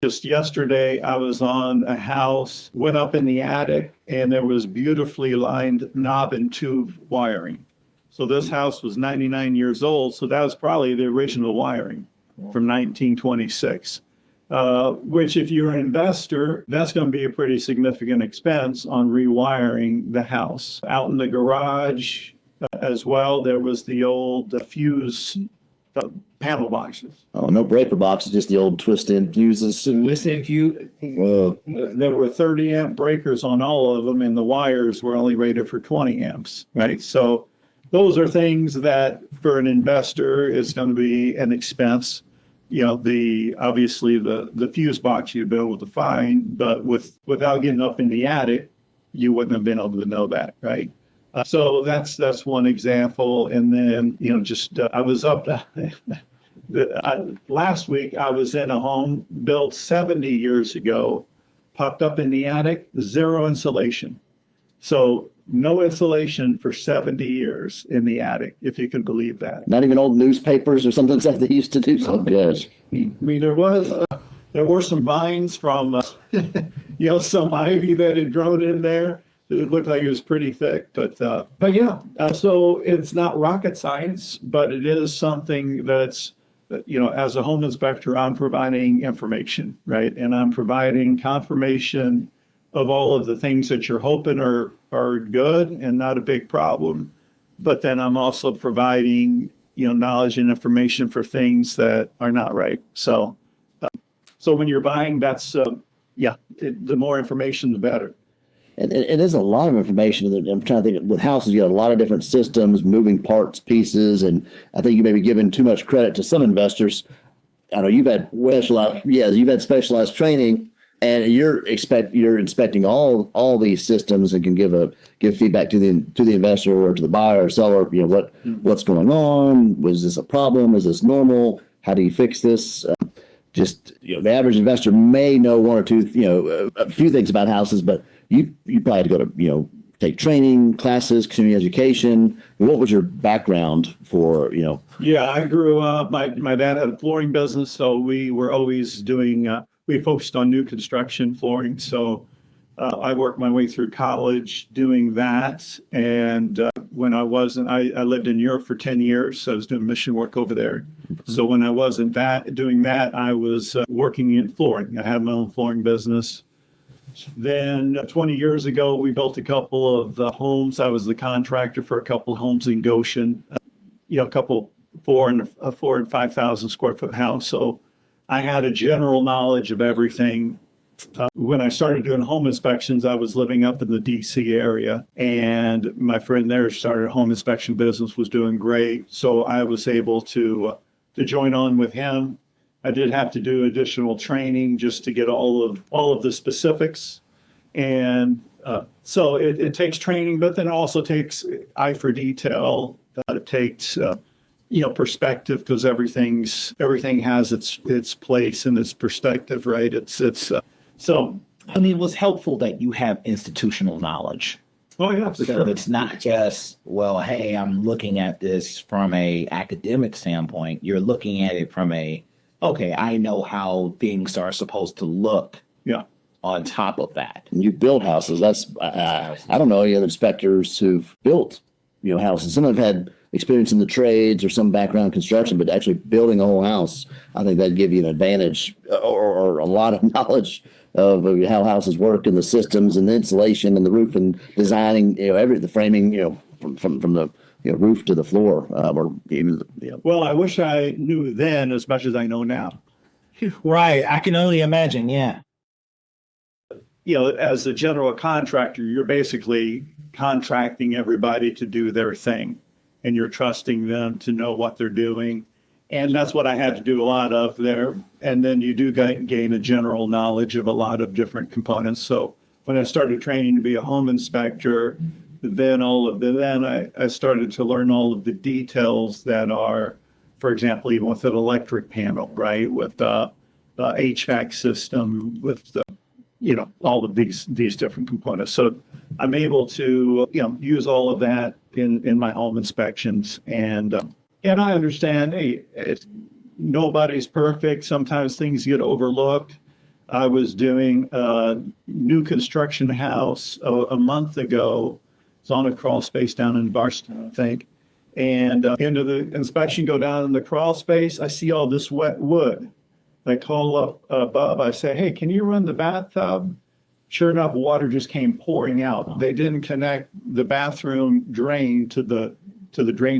Just yesterday, I was on a house, went up in the attic, and there was beautifully lined knob and tube wiring. So this house was 99 years old, so that was probably the original wiring from 1926. Which if you're an investor, that's going to be a pretty significant expense on rewiring the house. Out in the garage as well, there was the old fuse panel boxes. Oh, no breaker boxes, just the old twist-in fuses. Twist-in fuse. Whoa. There were 30 amp breakers on all of them, and the wires were only rated for 20 amps, right? So those are things that for an investor is going to be an expense. You know, obviously the fuse box you'd be able to find, but without getting up in the attic, you wouldn't have been able to know that, right? So that's one example. And then, I was up last week, I was in a home built 70 years ago, popped up in the attic, zero insulation. So no insulation for 70 years in the attic, if you can believe that. Not even old newspapers or something like they used to do. So good. I mean, there were some vines from, some ivy that had grown in there. It looked like it was pretty thick, but yeah. So it's not rocket science, but it is something that's, as a home inspector, I'm providing information, right? And I'm providing confirmation of all of the things that you're hoping are good and not a big problem. But then I'm also providing, knowledge and information for things that are not right. So when you're buying, that's, the more information, the better. And it is a lot of information. I'm trying to think, with houses, you got a lot of different systems, moving parts, pieces, and I think you may be giving too much credit to some investors. I know you've had specialized training, and you're inspecting all these systems and can give feedback to the investor or to the buyer or seller. What's going on? Was this a problem? Is this normal? How do you fix this? The average investor may know one or two, a few things about houses, but you probably had to go to, take training, classes, community education. What was your background for, Yeah, I grew up, my dad had a flooring business, so we were always doing, we focused on new construction flooring. So I worked my way through college doing that. And when I wasn't, I lived in Europe for 10 years. So I was doing mission work over there. So when I wasn't doing that, I was working in flooring. I had my own flooring business. Then 20 years ago, we built a couple of homes. I was the contractor for a couple of homes in Goshen, a couple 4,000 and 5,000 square foot house. So I had a general knowledge of everything. When I started doing home inspections, I was living up in the DC area, and my friend there started a home inspection business, was doing great. So I was able to join on with him. I did have to do additional training just to get all of the specifics. And so it takes training, but then it also takes eye for detail. It takes perspective, because everything has its place and its perspective, right? So I mean, it was helpful that you have institutional knowledge. Oh yeah, So sure. it's not just, well, hey, I'm looking at this from a academic standpoint. You're looking at it from okay, I know how things are supposed to look. Yeah. On top of that. and you build houses? That's I don't know any other inspectors who've built houses. Some have had experience in the trades or some background in construction, but actually building a whole house, I think that'd give you an advantage or a lot of knowledge of how houses work and the systems and the insulation and the roof and designing, the framing, from the roof to the floor, or even Well, I wish I knew then as much as I know now. Right. I can only imagine. Yeah. As a general contractor, you're basically contracting everybody to do their thing, and you're trusting them to know what they're doing. And that's what I had to do a lot of there. And then you do gain a general knowledge of a lot of different components. So when I started training to be a home inspector, then I started to learn all of the details that are, for example, even with an electric panel, right? With the HVAC system, with the, all of these different components. So I'm able to, use all of that in my home inspections. And I understand, hey, nobody's perfect. Sometimes things get overlooked. I was doing a new construction house a month ago. It's on a crawl space down in Barstow, I think. And into the inspection, go down in the crawl space, I see all this wet wood. I call up Bob, I say, hey, can you run the bathtub? Sure enough, water just came pouring out. They didn't connect the bathroom drain to the drain